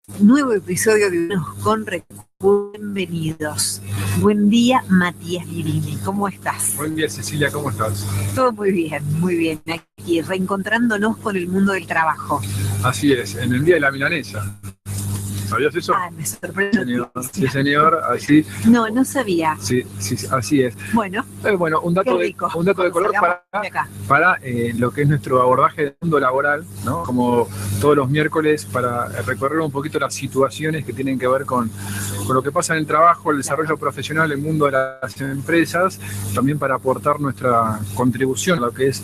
Nuevo episodio de Unos con Recursos. Bienvenidos. Buen día, Matías Guirini. ¿Cómo estás? Buen día, Cecilia. ¿Cómo estás? Todo muy bien, muy bien. Aquí reencontrándonos con el mundo del trabajo. Así es, en el Día de la Milanesa. ¿Sabías eso? Ah, me sorprendió. Señor. Sí, señor, así. No, no sabía. Sí, sí, así es. Bueno, Un dato de color para lo que es nuestro abordaje del mundo laboral, ¿no? Como todos los miércoles, para recorrer un poquito las situaciones que tienen que ver con lo que pasa en el trabajo, el desarrollo profesional, el mundo de las empresas, también para aportar nuestra contribución a lo que es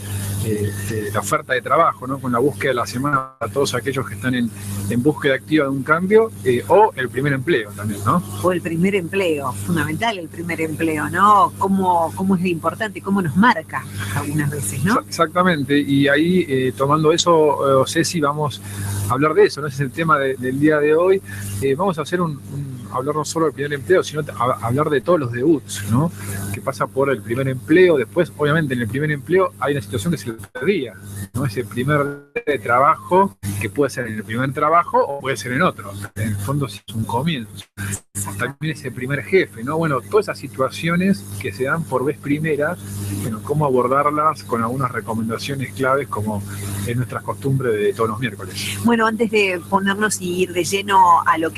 la oferta de trabajo, ¿no? Con la búsqueda de la semana para todos aquellos que están en búsqueda activa de un cambio, o el primer empleo también, ¿no? O el primer empleo, fundamental el primer empleo, ¿no? Cómo es importante, cómo nos marca algunas veces, ¿no? Exactamente, y ahí tomando eso, Ceci, vamos a hablar de eso, ¿no? Ese es el tema del día de hoy. Vamos a hacer hablar no solo del primer empleo, sino hablar de todos los debuts, ¿no? Que pasa por el primer empleo. Después, obviamente, en el primer empleo hay una situación que es el primer día, ¿no? Ese primer día de trabajo, que puede ser en el primer trabajo o puede ser en otro. En el fondo es un comienzo. También ese primer jefe, ¿no? Bueno, todas esas situaciones que se dan por vez primera, bueno, cómo abordarlas con algunas recomendaciones claves, como es nuestra costumbre de todos los miércoles. Bueno, antes de ponernos y ir de lleno a la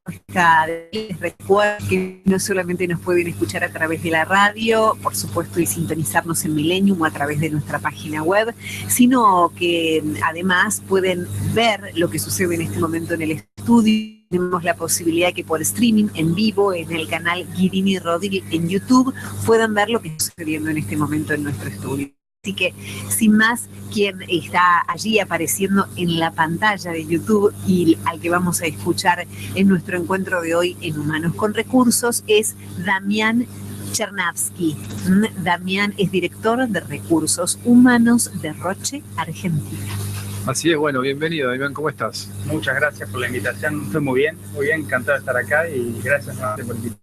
práctica, les recuerdo que no solamente nos pueden escuchar a través de la radio, por supuesto, y sintonizarnos en Millennium o a través de nuestra página web, sino que además pueden ver lo que sucede en este momento en el estudio. Tenemos la posibilidad de que por streaming, en vivo, en el canal Guirini Rodríguez en YouTube, puedan ver lo que está sucediendo en este momento en nuestro estudio. Así que, sin más, quien está allí apareciendo en la pantalla de YouTube y al que vamos a escuchar en nuestro encuentro de hoy en Humanos con Recursos es Damián Chernavsky. Damián es director de Recursos Humanos de Roche, Argentina. Así es, bueno, bienvenido, Damián, ¿cómo estás? Muchas gracias por la invitación, estoy muy bien, encantado de estar acá y gracias por invitarme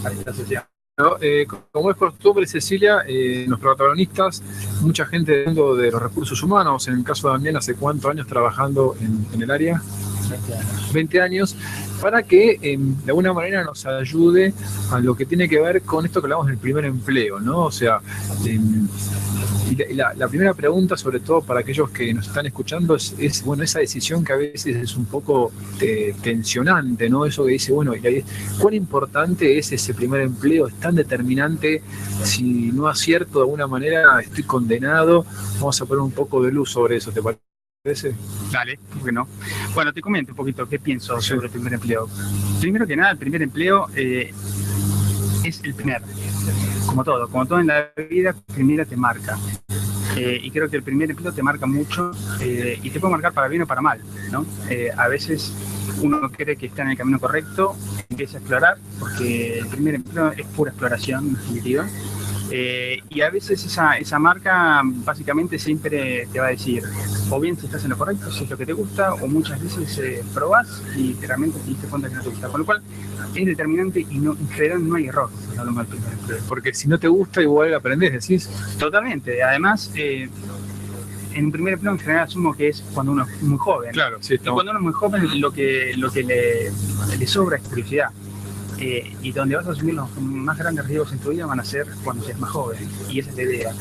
a esta sesión. No, como es costumbre, Cecilia, los protagonistas, mucha gente del mundo de los recursos humanos, en el caso de Damián, ¿hace cuántos años trabajando en el área? 20 años. 20 años, para que de alguna manera nos ayude a lo que tiene que ver con esto que hablamos del primer empleo, ¿no? O sea, y la primera pregunta, sobre todo para aquellos que nos están escuchando, es bueno, esa decisión que a veces es un poco tensionante, ¿no? Eso que dice, bueno, ¿cuán importante es ese primer empleo? ¿Es tan determinante? Si no acierto de alguna manera, estoy condenado. Vamos a poner un poco de luz sobre eso, ¿te parece? Dale, ¿por qué no? Bueno, te comento un poquito qué pienso sobre el primer empleo. Primero que nada, el primer empleo es el primer. Como todo en la vida, primero te marca. Y creo que el primer empleo te marca mucho y te puede marcar para bien o para mal, ¿no? A veces uno cree que está en el camino correcto, empieza a explorar, porque el primer empleo es pura exploración, en definitiva. Y a veces esa marca básicamente siempre te va a decir, o bien si estás en lo correcto, si es lo que te gusta, o muchas veces probás y realmente te diste cuenta que no te gusta. Con lo cual es determinante y en general no hay error cuando hablamos del primer empleo. Porque si no te gusta, igual aprendés, decís. Totalmente. Además, en un primer empleo en general asumo que es cuando uno es muy joven. Claro, sí. Y cuando uno es muy joven, lo que le sobra es curiosidad. Y donde vas a asumir los más grandes riesgos en tu vida van a ser cuando seas más joven, y esa es la idea.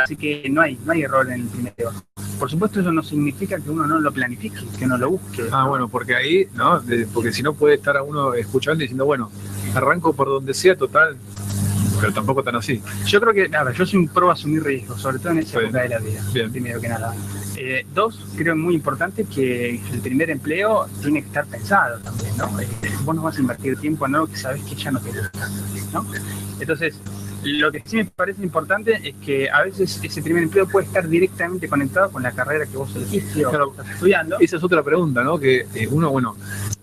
Así que no hay error en el primer empleo. Por supuesto, eso no significa que uno no lo planifique, que no lo busque. Bueno, porque ahí, ¿no? Porque si no puede estar a uno escuchando y diciendo, bueno, arranco por donde sea, total, pero tampoco tan así. Yo creo que, yo soy un pro a asumir riesgos, sobre todo en esa época de la vida. Bien. Primero que nada. Dos, creo muy importante que el primer empleo tiene que estar pensado también, ¿no? Vos no vas a invertir tiempo en algo que sabes que ya no te gusta, ¿no? Entonces, lo que sí me parece importante es que a veces ese primer empleo puede estar directamente conectado con la carrera que vos elegiste o que estás estudiando. Esa es otra pregunta, ¿no? Que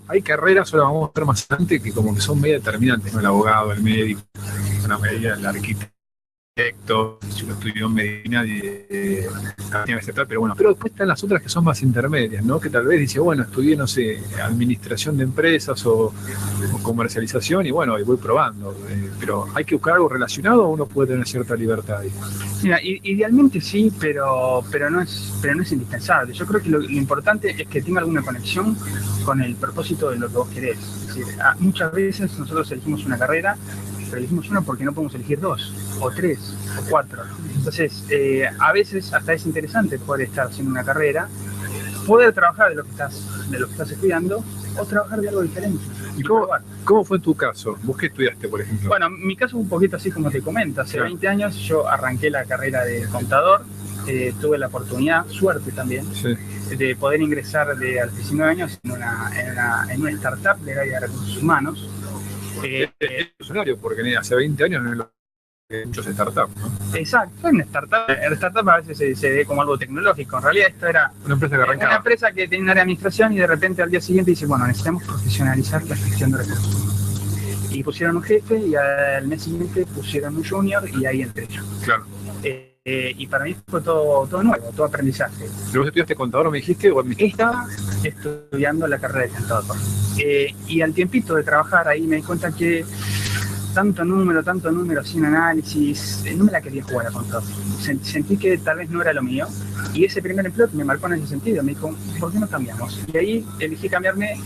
hay carreras, ahora vamos a ver más adelante, que como que son medio determinantes, ¿no? El abogado, el médico, una medida, el arquitecto. arquitecto, yo estudió medicina estatal, pero bueno, pero después están las otras que son más intermedias, ¿no? Que tal vez dice, bueno, estudié, no sé, administración de empresas o comercialización y bueno, y voy probando, pero hay que buscar algo relacionado o uno puede tener cierta libertad ahí. Mira, idealmente sí, pero no es indispensable. Yo creo que lo importante es que tenga alguna conexión con el propósito de lo que vos querés. Es decir, muchas veces nosotros elegimos una carrera, pero elegimos una porque no podemos elegir 2, o 3, o 4. Entonces, a veces hasta es interesante poder estar haciendo una carrera, poder trabajar de lo que estás estudiando, o trabajar de algo diferente. ¿Y cómo fue tu caso? ¿Vos qué estudiaste, por ejemplo? Bueno, mi caso un poquito así como te comento. Hace 20 años yo arranqué la carrera de contador, tuve la oportunidad, suerte también, de poder ingresar a los 19 años en una startup del área de recursos humanos. Es porque hace 20 años no es lo que muchos startups, ¿no? Exacto, en startup. En startup a veces se ve como algo tecnológico. En realidad esto era una empresa que arrancaba. Una empresa que tenía un área de administración y de repente al día siguiente dice, bueno, necesitamos profesionalizar la gestión de recursos humanos. Y pusieron un jefe y al mes siguiente pusieron un junior y ahí entré yo. Claro. Y para mí fue todo nuevo, todo aprendizaje. ¿Pero vos estudiaste contador, me dijiste? ¿O estaba estudiando la carrera de contador. Y al tiempito de trabajar ahí me di cuenta que tanto número sin análisis, no me la quería jugar a contador. Sentí que tal vez no era lo mío. Y ese primer empleo me marcó en ese sentido. Me dijo, ¿por qué no cambiamos? Y ahí elegí cambiarme.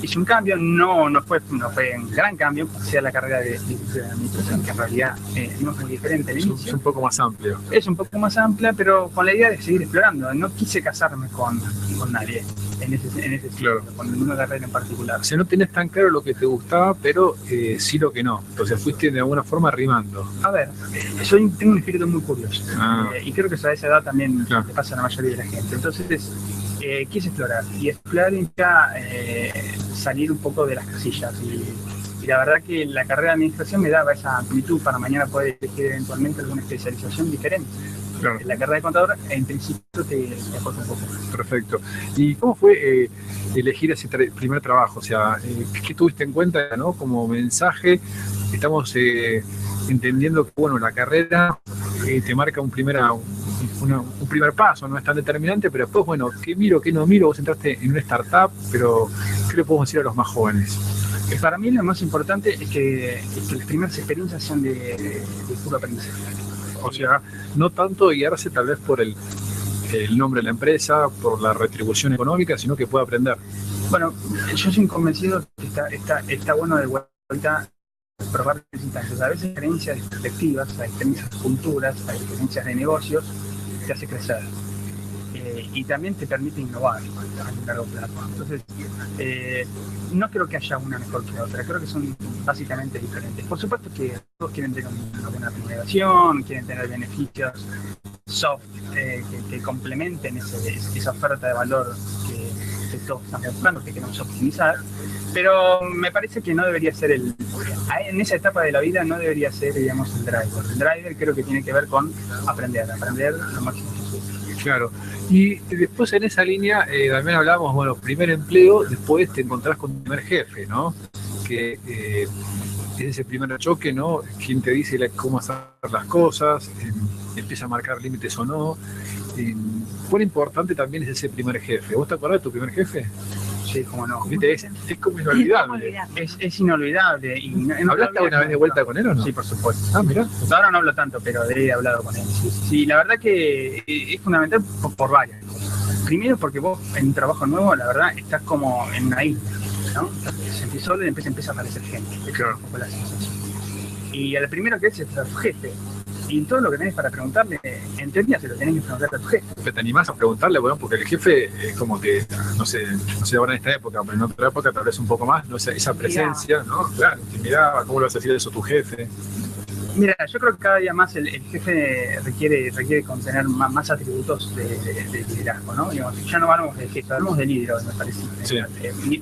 Hice un cambio, no fue un gran cambio, pasé a la carrera de administración, que en realidad no es muy diferente al inicio. Es un poco más amplio. Es un poco más amplia, pero con la idea de seguir explorando. No quise casarme con nadie en ese sentido, claro, con ninguna carrera en particular. O sea, no tenés tan claro lo que te gustaba, pero sí lo que no. Entonces fuiste de alguna forma rimando. A ver, yo tengo un espíritu muy curioso. Y creo que a esa edad también le pasa a la mayoría de la gente. Entonces, quise explorar. Y explorar implica salir un poco de las casillas. Y la verdad que la carrera de administración me daba esa amplitud para mañana poder elegir eventualmente alguna especialización diferente. Claro. La carrera de contador en principio te aporta un poco. Perfecto. ¿Y cómo fue elegir ese primer trabajo? O sea, ¿qué tuviste en cuenta, ¿no? Como mensaje? Estamos entendiendo que bueno, la carrera te marca un primer paso, no es tan determinante, pero después, bueno, ¿qué miro, qué no miro? Vos entraste en una startup, pero ¿qué le podemos decir a los más jóvenes? Para mí lo más importante es que las primeras experiencias sean de puro aprendizaje. O sea, no tanto guiarse tal vez por el nombre de la empresa, por la retribución económica, sino que pueda aprender. Bueno, yo soy convencido que está bueno de vuelta probar instancias. A veces experiencias de perspectivas, hay experiencias de culturas, hay experiencias de negocios, te hace crecer. Y también te permite innovar a un largo plazo. Entonces, no creo que haya una mejor que otra, creo que son básicamente diferentes. Por supuesto que todos quieren tener una buena remuneración, quieren tener beneficios soft que complementen esa oferta de valor que todos estamos buscando, que queremos optimizar, pero me parece que no debería ser en esa etapa de la vida no debería ser, digamos, el driver. El driver creo que tiene que ver con aprender lo máximo posible. Claro, y después en esa línea también hablábamos, bueno, primer empleo, después te encontrás con tu primer jefe, ¿no? Que es ese primer choque, ¿no? Quien te dice cómo hacer las cosas, empieza a marcar límites o no. ¿Cuán importante también es ese primer jefe? ¿Vos te acordás de tu primer jefe? Sí, cómo no. Es como inolvidable. Es inolvidable. ¿Hablaste alguna vez de vuelta con él o no? Sí, por supuesto. Ah, mirá. Ahora no hablo tanto, pero he hablado con él. Sí, la verdad que es fundamental por varias cosas. Primero porque vos en un trabajo nuevo, la verdad, estás como en una isla, ¿no? Te sentís solo y empieza a aparecer gente. Claro. Un poco la sensación. Y el primero que es tu jefe. Y todo lo que tenés para preguntarle, en teoría se lo tenés que preguntar a tu jefe. ¿Te animás a preguntarle? Bueno, porque el jefe es como que, no sé ahora en esta época, pero en otra época tal vez un poco más, ¿no? Esa presencia, ¿no? Claro, intimidaba, ¿cómo lo vas a decir eso a tu jefe? Mira, yo creo que cada día más el jefe requiere contener más atributos de liderazgo, ¿no? Digamos, ya no hablamos de jefe, hablamos de líder, me parece. Sí.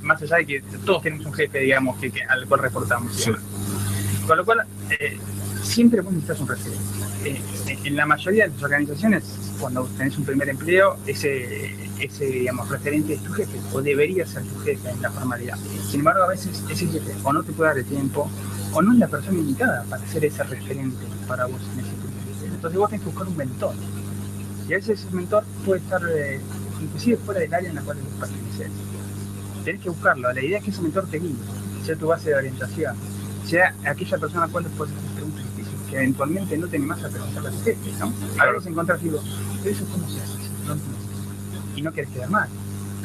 Más allá de que todos tenemos un jefe, digamos, al cual reportamos. Sí. Con lo cual, siempre vos necesitas un referente. En la mayoría de tus organizaciones, cuando tenés un primer empleo, ese digamos, referente es tu jefe, o debería ser tu jefe en la formalidad. Sin embargo, a veces ese jefe o no te puede dar el tiempo, o no es la persona indicada para ser ese referente para vos en ese primer Entonces vos tenés que buscar un mentor. Y a veces ese mentor puede estar inclusive fuera del área en la cual vos perteneces. Tenés que buscarlo. La idea es que ese mentor te guíe, sea tu base de orientación, sea aquella persona a la cual le puedes hacer preguntas difíciles, que eventualmente no te animás a preguntarle a tu jefe, ¿no? A veces encontrás, digo, ¿pero eso cómo se hace? No entiendo. Y no querés quedar mal.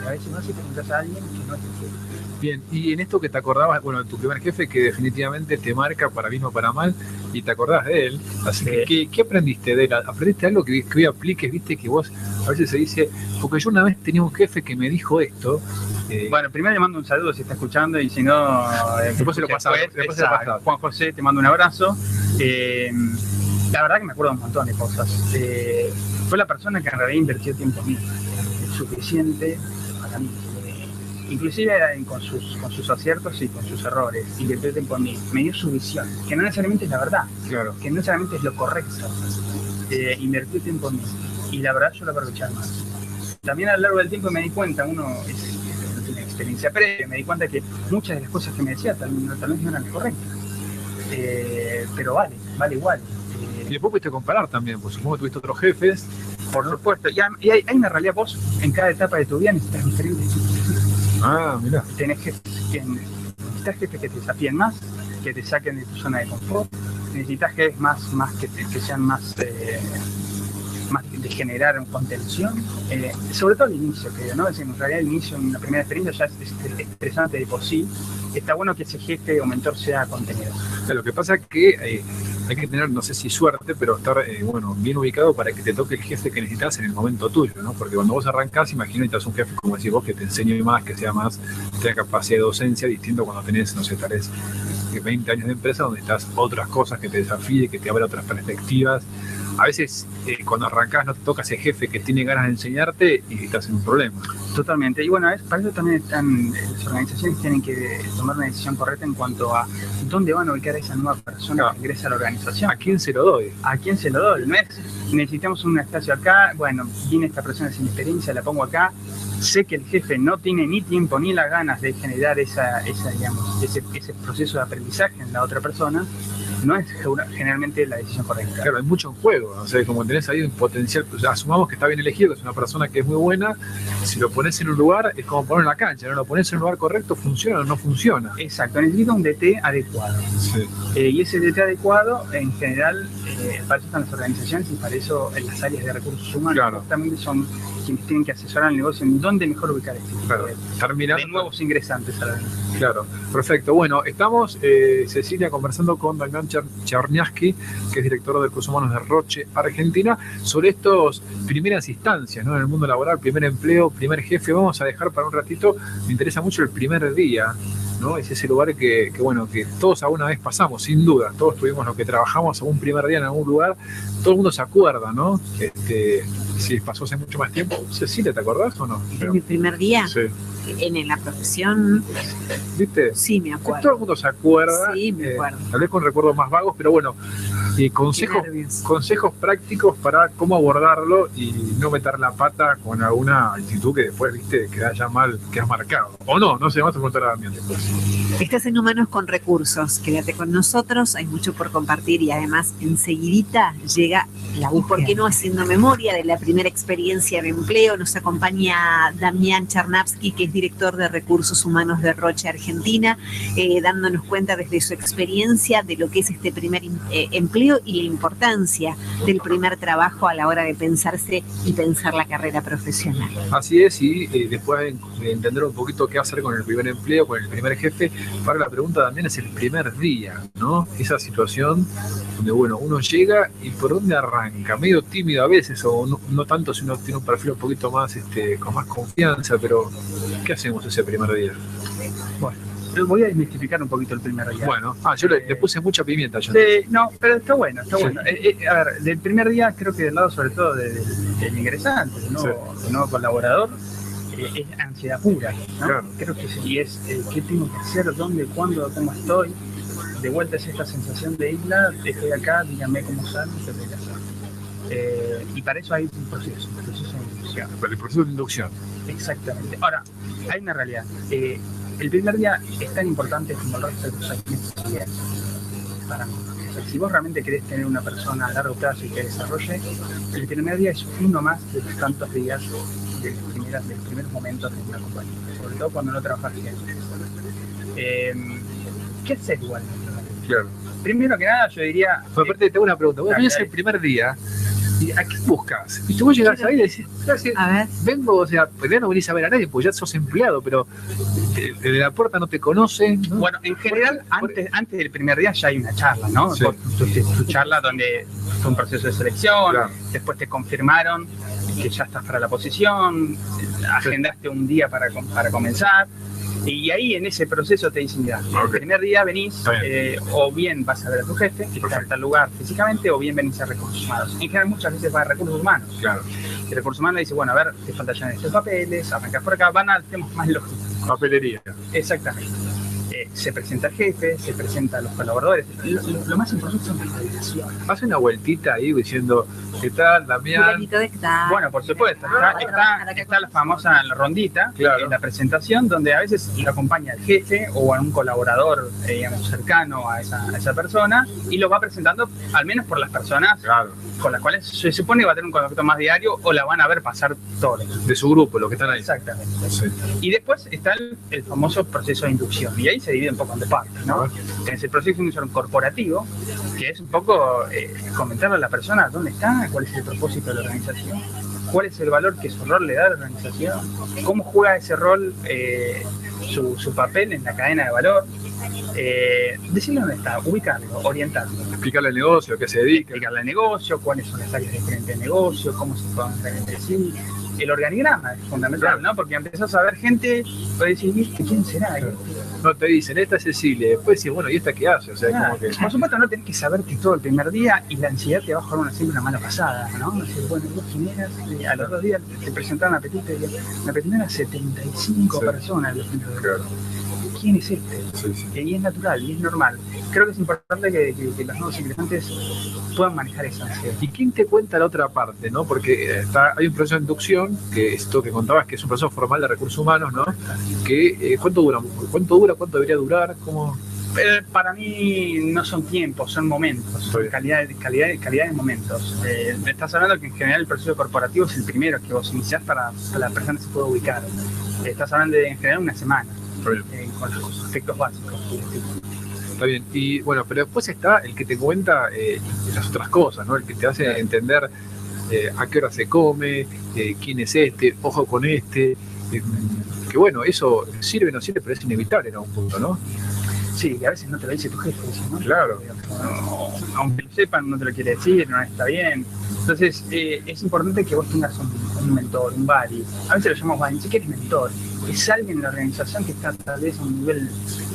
A veces no, si preguntas a alguien que no es el jefe. Bien, y en esto que te acordabas, bueno, tu primer jefe que definitivamente te marca para bien o para mal, y te acordás de él, así que ¿qué aprendiste de él? ¿Aprendiste algo que hoy apliques? Viste que vos a veces se dice, porque yo una vez tenía un jefe que me dijo esto. Bueno, primero le mando un saludo si está escuchando, y si no, después se lo pasaba. Juan José, te mando un abrazo. La verdad que me acuerdo de un montón de cosas. Fue la persona que en realidad invirtió tiempo en mí, suficiente para mí. Inclusive con sus aciertos y con sus errores, invirtió tiempo en mí, me dio su visión, que no necesariamente es la verdad, claro, que no necesariamente es lo correcto, invirtió tiempo en mí, y la verdad yo lo aproveché más. También a lo largo del tiempo me di cuenta, uno no tiene experiencia previa, me di cuenta que muchas de las cosas que me decía tal vez no eran correctas, pero vale igual. Y después pudiste comparar también, pues supongo que tuviste otros jefes. Por supuesto, y hay una realidad, vos en cada etapa de tu vida necesitas diferentes jefes. Ah, mirá. Necesitas jefes que te desafíen más, que te saquen de tu zona de confort, necesitas jefes más que sean más de generar contención, sobre todo al inicio, creo, ¿no? En realidad el inicio, en la primera experiencia ya es estresante de por sí. Está bueno que ese jefe o mentor sea contenedor. Lo que pasa es que hay que tener, no sé si suerte, pero estar bien ubicado para que te toque el jefe que necesitas en el momento tuyo, ¿no? Porque cuando vos arrancás, imagino que necesitas un jefe, como decís vos, que te enseñe más, que sea más, tenga capacidad de docencia, distinto cuando tenés, no sé, tal vez 20 años de empresa, donde estás otras cosas que te desafíe, que te abra otras perspectivas. A veces cuando arrancás no te toca ese jefe que tiene ganas de enseñarte y estás en un problema. Totalmente. Y bueno, para eso también las organizaciones tienen que tomar una decisión correcta en cuanto a dónde van a ubicar a esa nueva persona que ingresa a la organización. ¿A quién se lo doy? ¿A quién se lo doy? No es, necesitamos un espacio acá, bueno, viene esta persona sin experiencia, la pongo acá. Sé que el jefe no tiene ni tiempo ni las ganas de generar ese proceso de aprendizaje en la otra persona. No es generalmente la decisión correcta. Claro, hay mucho en juego, o sea, como tenés ahí un potencial, pues, asumamos que está bien elegido, que es una persona que es muy buena, si lo pones en un lugar es como ponerlo en la cancha, ¿no? Lo pones en un lugar correcto, ¿funciona o no funciona? Exacto, necesita un DT adecuado. Sí. Y ese DT adecuado, en general, para eso están las organizaciones y para eso en las áreas de recursos humanos, claro, justamente son quienes tienen que asesorar al negocio en dónde mejor ubicar de nuevos ingresantes a la vida. Claro, perfecto. Bueno, estamos, Cecilia, conversando con Damián Czarniawski, que es director de Recursos Humanos de Roche, Argentina, sobre estas primeras instancias, ¿no? En el mundo laboral, primer empleo, primer jefe. Vamos a dejar para un ratito, me interesa mucho el primer día, ¿no? Es ese lugar que todos alguna vez pasamos, sin duda. Todos tuvimos lo que trabajamos algún primer día en algún lugar. Todo el mundo se acuerda, ¿no? Si pasó hace mucho más tiempo. Cecilia, ¿te acordás o no? ¿En mi primer día? Sí. En la profesión. ¿Viste? Sí, me acuerdo. Todo el mundo se acuerda. Sí, me acuerdo. Tal vez con recuerdos más vagos, pero bueno, consejos prácticos para cómo abordarlo y no meter la pata con alguna actitud que después, viste, queda ya mal, quedas marcado. O no sé, vamos a preguntar a Damián después. Estás en Humanos con Recursos. Quédate con nosotros, hay mucho por compartir y además enseguidita llega la búsqueda. ¿Por qué no haciendo memoria de la primera experiencia de empleo? Nos acompaña Damián Czarniawski, que es director de Recursos Humanos de Roche, Argentina, dándonos cuenta desde su experiencia de lo que es este primer empleo y la importancia del primer trabajo a la hora de pensarse y pensar la carrera profesional. Así es, y después de entender un poquito qué hacer con el primer empleo, con el primer jefe, para la pregunta también es el primer día, ¿no? Esa situación donde, bueno, uno llega y por dónde arranca, medio tímido a veces, o no tanto si uno tiene un perfil un poquito más, con más confianza, pero ¿qué hacemos ese primer día? Bueno, voy a desmistificar un poquito el primer día. Bueno, yo le puse mucha pimienta. Sí, no, pero está bueno. A ver, del primer día creo que del lado sobre todo del ingresante, del nuevo colaborador, es ansiedad pura, ¿no? Claro. Creo que sí, es qué tengo que hacer, dónde, cuándo, cómo estoy. De vuelta es esta sensación de isla, estoy acá, dígame cómo salgo, qué tengo que hacer. Y para eso hay un proceso de inducción. El proceso de inducción. Exactamente. Ahora, hay una realidad. El primer día es tan importante como el resto de los años para mí. O sea, si vos realmente querés tener una persona a largo plazo y que desarrolle, el primer día es uno más de los tantos días de los primeros momentos de una compañía, sobre todo cuando no trabajas bien. ¿Qué haces igual? Claro. Primero que nada, yo diría... Pero aparte, tengo una pregunta. Vos vienes el primer día, ¿y a qué buscas? Y vos llegás ahí y decís, A ver. vengo, o sea, pues ya no venís a ver a nadie, pues ya sos empleado, pero de la puerta no te conocen, ¿no? Bueno, en general, antes del primer día ya hay una charla, ¿no? Sí. Tu charla donde fue un proceso de selección, Claro. después te confirmaron que ya estás para la posición, agendaste un día para comenzar. Y ahí en ese proceso te dicen, mira, el primer día venís, o bien vas a ver a tu jefe, que está en tal lugar físicamente, o bien venís a recursos humanos. En general muchas veces va a recursos humanos. Claro. Y recursos humanos dice, bueno, a ver, te faltan ya estos papeles, arrancás por acá, van a temas más lógicos. Papelería. Exactamente. Se presenta el jefe, se presenta a los colaboradores. Lo más importante son las relaciones. Hace una vueltita ahí diciendo, ¿qué tal, Damián? Fulanito de tal. Bueno, por supuesto, está la famosa rondita, Claro. en la presentación, donde a veces lo acompaña el jefe o a un colaborador digamos, cercano a esa persona y lo va presentando al menos por las personas Claro. con las cuales se supone que va a tener un contacto más diario o la van a ver pasar todo el día. De su grupo, los que están ahí. Exactamente. Sí. Y después está el famoso proceso de inducción, y ahí se divide un poco en dos partes, ¿no? Tenés el proceso de inducción corporativo, que es un poco comentarle a la persona dónde está, cuál es el propósito de la organización, cuál es el valor que su rol le da a la organización, cómo juega ese rol su papel en la cadena de valor, decirle dónde está, ubicarlo, orientarlo. Explicarle el negocio, a qué se dedica. Explicarle el negocio, cuáles son las áreas diferentes del negocio, cómo se pueden ver entre sí. El organigrama es fundamental, ¿no? Porque empezás a ver gente, puedes decir, ¿viste quién será? No te dicen, esta es Cecilia, después decís, bueno, ¿y esta qué hace? O sea, Claro. como que... Por supuesto, no tenés que saberte todo el primer día y la ansiedad te va a jugar siempre una mala pasada, ¿no? Decir, bueno, vos quién eras, a los 2 días te presentaron a Petit y me presentaron a 75 Sí. personas los primeros días. Claro. ¿Quién es este? Sí, sí. Y es natural, y es normal. Creo que es importante que los nuevos ingresantes puedan manejar esa ansiedad. ¿Y quién te cuenta la otra parte, no? Porque hay un proceso de inducción, que esto que contabas, que es un proceso formal de recursos humanos, ¿no? Que, ¿cuánto dura? ¿Cuánto debería durar? ¿Cómo? Pero para mí no son tiempos, son momentos, son calidad de momentos. Me estás hablando que en general el proceso corporativo es el primero que vos iniciás para la persona se pueda ubicar. Estás hablando de en general una semana, con los aspectos básicos. Está bien. Y bueno, pero después está el que te cuenta las otras cosas, ¿no? El que te hace entender a qué hora se come, quién es este, ojo con este. Que bueno, eso sirve o no sirve, pero es inevitable en algún punto, ¿no? Sí, y a veces no te lo dice tu jefe, ¿no? Claro. Aunque lo sepan, no te lo quiere decir, no está bien. Entonces, es importante que vos tengas un mentor, un buddy. A veces lo llamamos buddy, ni siquiera es mentor. Es alguien en la organización que está tal vez a un nivel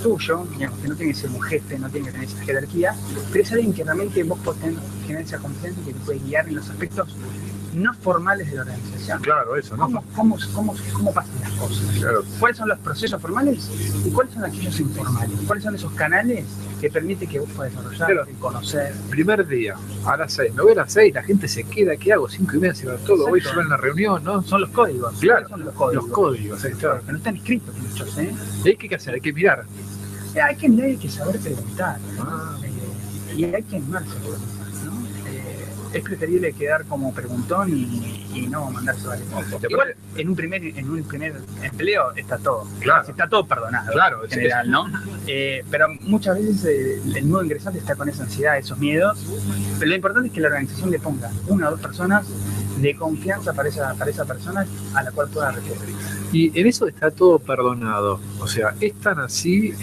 tuyo, digamos, que no tiene que ser un jefe, no tiene que tener esa jerarquía, pero es alguien que realmente vos podés generar esa confianza y que te puede guiar en los aspectos no formales de la organización. Claro, eso, ¿no? ¿Cómo pasan las cosas? Claro. ¿Cuáles son los procesos formales y cuáles son aquellos informales? ¿Cuáles son esos canales que permiten que vos puedas desarrollar, Claro. conocer? Primer día, a las 6. Me voy a las 6, la gente se queda, ¿qué hago? 5:30 se va todo, voy solo en la reunión, ¿no? Son los códigos. Claro, Son los códigos. Los códigos, claro. Que no están escritos muchos, ¿eh? ¿Y hay que hacer? Hay que mirar. Hay que mirar y hay que saber preguntar. Ah. Y hay que animarse a preguntar, ¿no? Es preferible quedar como preguntón y no mandarse varios mocos. Igual en un primer empleo está todo. Claro. Está todo perdonado. Claro, en general, ¿no? Pero muchas veces el nuevo ingresante está con esa ansiedad, esos miedos. Pero lo importante es que la organización le ponga 1 o 2 personas de confianza para esa persona a la cual pueda recurrir. Y en eso está todo perdonado. O sea, es tan así,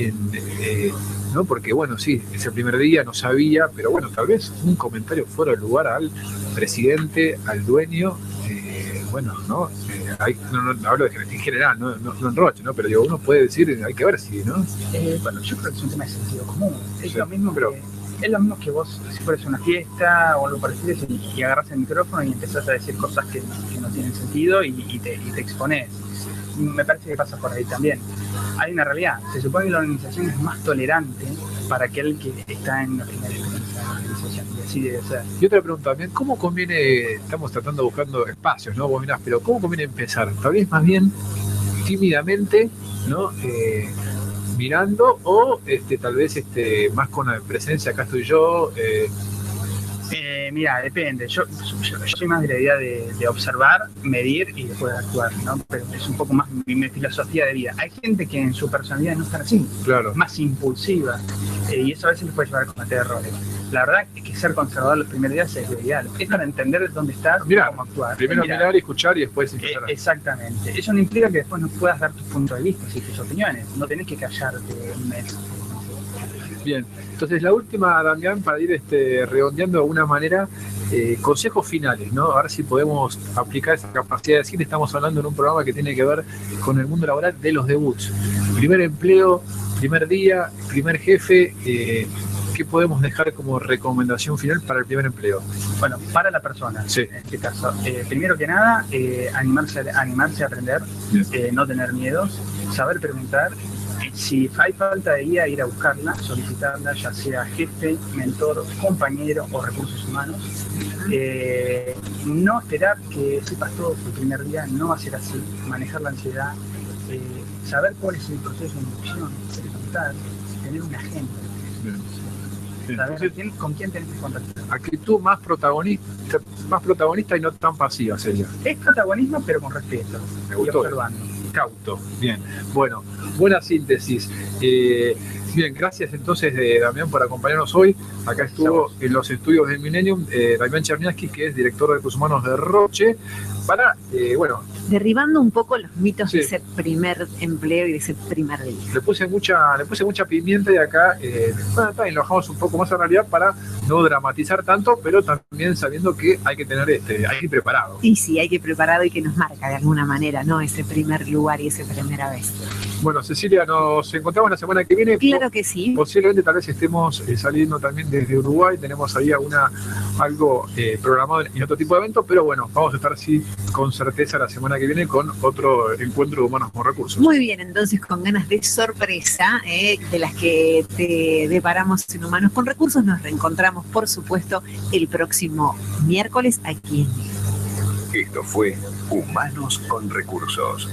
¿no? Porque, bueno, sí, ese primer día no sabía, pero bueno, tal vez un comentario fuera de lugar al presidente, al dueño, bueno, ¿no? No hablo en general, no en Roche, ¿no? Pero digo, uno puede decir, hay que ver si, ¿no? Bueno, yo creo que es un tema de sentido común. Es Sí, lo mismo pero- es lo mismo que vos, si fueras a una fiesta o algo parecido y agarras el micrófono y empezás a decir cosas que no tienen sentido y te exponés. Me parece que pasa por ahí también. Hay una realidad. Se supone que la organización es más tolerante para aquel que está en la primera experiencia de la organización. Y así debe ser. Y otra pregunta también, ¿cómo conviene, estamos tratando buscando espacios, ¿no? Vos mirás, pero ¿cómo conviene empezar? Tal vez más bien tímidamente, ¿no? mirando o tal vez más con la presencia, acá estoy yo. Mira, depende. Yo soy más de la idea de observar, medir y después actuar, ¿no? Pero es un poco más mi filosofía de vida. Hay gente que en su personalidad no está así, Claro. más impulsiva, y eso a veces les puede llevar a cometer errores. La verdad es que ser conservador los primeros días es lo ideal. Es para entender dónde estás y cómo actuar. Primero mirar y escuchar y después empezar a... Exactamente. Eso no implica que después no puedas dar tus puntos de vista y tus opiniones. No tenés que callarte un mes. Bien, entonces la última, Damián, para ir redondeando de alguna manera, consejos finales, ¿no? A ver si podemos aplicar esa capacidad de decir. Estamos hablando en un programa que tiene que ver con el mundo laboral de los debuts. Primer empleo, primer día, primer jefe, ¿qué podemos dejar como recomendación final para el primer empleo? Bueno, para la persona, sí. En este caso, primero que nada, animarse a aprender, no tener miedos, saber preguntar. Si hay falta de guía, ir a buscarla, solicitarla, ya sea jefe, mentor, compañero o recursos humanos. No esperar que sepas todo el primer día, no va a ser así. Manejar la ansiedad, saber cuál es el proceso de inducción, preguntar, tener una agenda. Saber con quién tenés que contactar. Actitud más protagonista y no tan pasiva sería. Es protagonismo, pero con respeto. Me gustó. Y observando. Cauto. Bien. Bueno, buena síntesis. Bien, gracias entonces, Damián, por acompañarnos hoy. Acá estuvo en los estudios del Millennium Damián Cherniaski, que es director de Recursos Humanos de Roche, para, derribando un poco los mitos sí, de ese primer empleo y de ese primer día. Le puse mucha pimienta y acá, también lo bajamos un poco más a realidad para no dramatizar tanto, pero también sabiendo que hay que tener, hay que ir preparado. Y sí, hay que ir preparado y que nos marca de alguna manera, ¿no? Ese primer lugar y esa primera vez. Bueno, Cecilia, nos encontramos la semana que viene. Claro que sí. Posiblemente tal vez estemos saliendo también desde Uruguay, tenemos ahí algo programado en otro tipo de evento, pero bueno, vamos a estar así con certeza la semana que viene con otro encuentro de Humanos con Recursos. Muy bien, entonces con ganas de sorpresa, de las que te deparamos en Humanos con Recursos, nos reencontramos por supuesto el próximo miércoles aquí en México. Esto fue Humanos con Recursos.